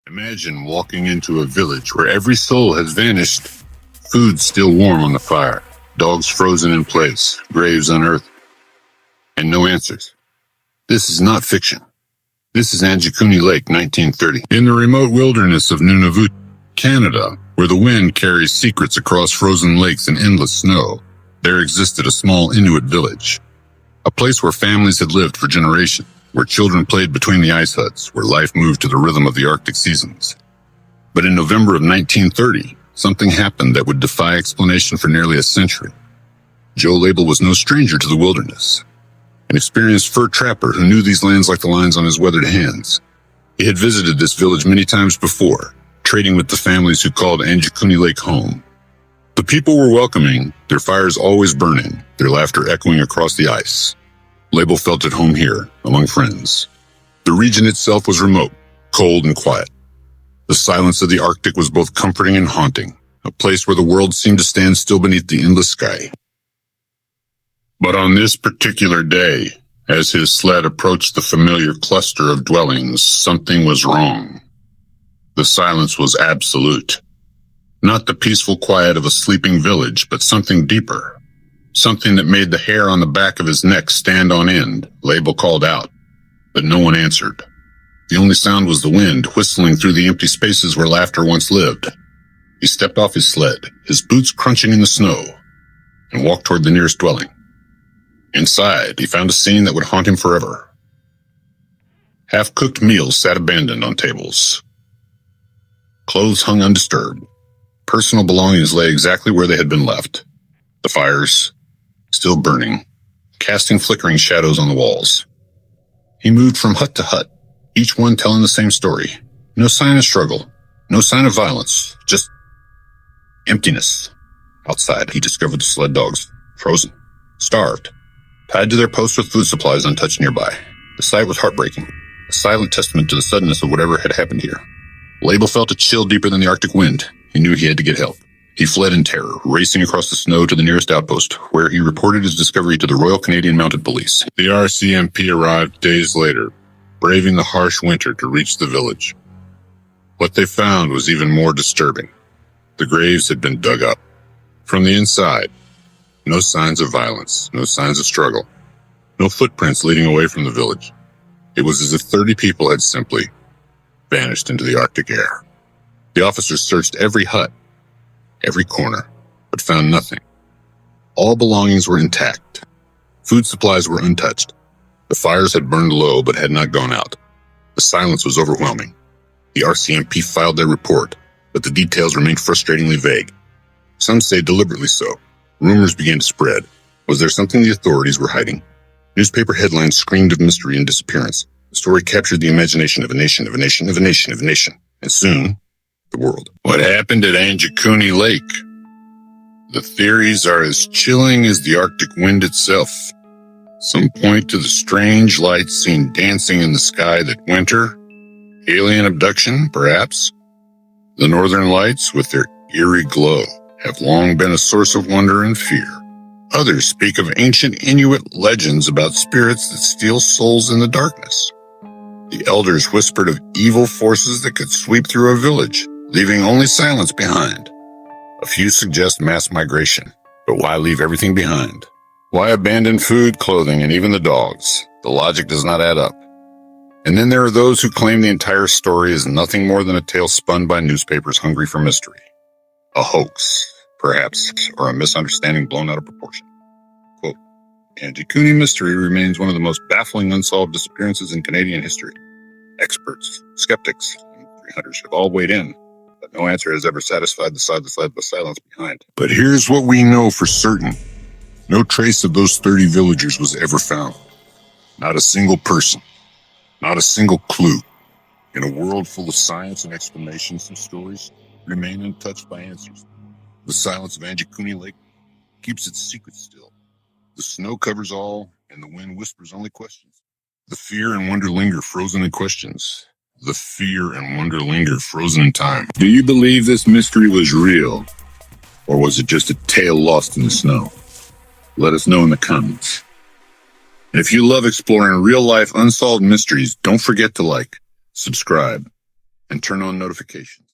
Imagine walking into a village where every soul has vanished, food still warm on the fire, dogs frozen in place, graves unearthed, and no answers. This is not fiction. This is Angikuni Lake, 1930. In the remote wilderness of Nunavut, Canada, where the wind carries secrets across frozen lakes and endless snow, there existed a small Inuit village. A place where families had lived for generations, where children played between the ice huts, where life moved to the rhythm of the Arctic seasons. But in November of 1930, something happened that would defy explanation for nearly a century. Joe Label was no stranger to the wilderness, an experienced fur trapper who knew these lands like the lines on his weathered hands. He had visited this village many times before, trading with the families who called Angikuni Lake home. The people were welcoming, their fires always burning, their laughter echoing across the ice. Label felt at home here, among friends. The region itself was remote, cold and quiet. The silence of the Arctic was both comforting and haunting, a place where the world seemed to stand still beneath the endless sky. But on this particular day, as his sled approached the familiar cluster of dwellings, something was wrong. The silence was absolute. Not the peaceful quiet of a sleeping village, but something deeper. Something that made the hair on the back of his neck stand on end. Label called out, but no one answered. The only sound was the wind whistling through the empty spaces where laughter once lived. He stepped off his sled, his boots crunching in the snow, and walked toward the nearest dwelling. Inside, he found a scene that would haunt him forever. Half-cooked meals sat abandoned on tables. Clothes hung undisturbed. Personal belongings lay exactly where they had been left. The fires, still burning, casting flickering shadows on the walls. He moved from hut to hut, each one telling the same story. No sign of struggle, no sign of violence, just emptiness. Outside, he discovered the sled dogs, frozen, starved, tied to their posts with food supplies untouched nearby. The sight was heartbreaking, a silent testament to the suddenness of whatever had happened here. Label felt a chill deeper than the Arctic wind. He knew he had to get help. He fled in terror, racing across the snow to the nearest outpost, where he reported his discovery to the Royal Canadian Mounted Police. The RCMP arrived days later, braving the harsh winter to reach the village. What they found was even more disturbing. The graves had been dug up. From the inside, no signs of violence, no signs of struggle, no footprints leading away from the village. It was as if 30 people had simply vanished into the Arctic air. The officers searched every hut, every corner, but found nothing. All belongings were intact. Food supplies were untouched. The fires had burned low but had not gone out. The silence was overwhelming. The RCMP filed their report, but the details remained frustratingly vague. Some say deliberately so. Rumors began to spread. Was there something the authorities were hiding? Newspaper headlines screamed of mystery and disappearance. The story captured the imagination of a nation, of a nation, of a nation, of a nation. And soon, the world. What happened at Angikuni Lake? The theories are as chilling as the Arctic wind itself. Some point to the strange lights seen dancing in the sky that winter. Alien abduction, perhaps. The northern lights, with their eerie glow, have long been a source of wonder and fear. Others speak of ancient Inuit legends about spirits that steal souls in the darkness. The elders whispered of evil forces that could sweep through a village, leaving only silence behind. A few suggest mass migration, but why leave everything behind? Why abandon food, clothing, and even the dogs? The logic does not add up. And then there are those who claim the entire story is nothing more than a tale spun by newspapers hungry for mystery. A hoax, perhaps, or a misunderstanding blown out of proportion. Quote, Angikuni mystery remains one of the most baffling unsolved disappearances in Canadian history. Experts, skeptics, and mystery hunters have all weighed in, but no answer has ever satisfied the side that's left with silence behind. But here's what we know for certain. No trace of those 30 villagers was ever found. Not a single person. Not a single clue. In a world full of science and explanations, and stories remain untouched by answers. The silence of Angikuni Lake keeps its secrets still. The snow covers all, and the wind whispers only questions. The fear and wonder linger frozen in questions. The fear and wonder linger frozen in time. Do you believe this mystery was real? Or was it just a tale lost in the snow? Let us know in the comments. And if you love exploring real-life unsolved mysteries, don't forget to like, subscribe, and turn on notifications.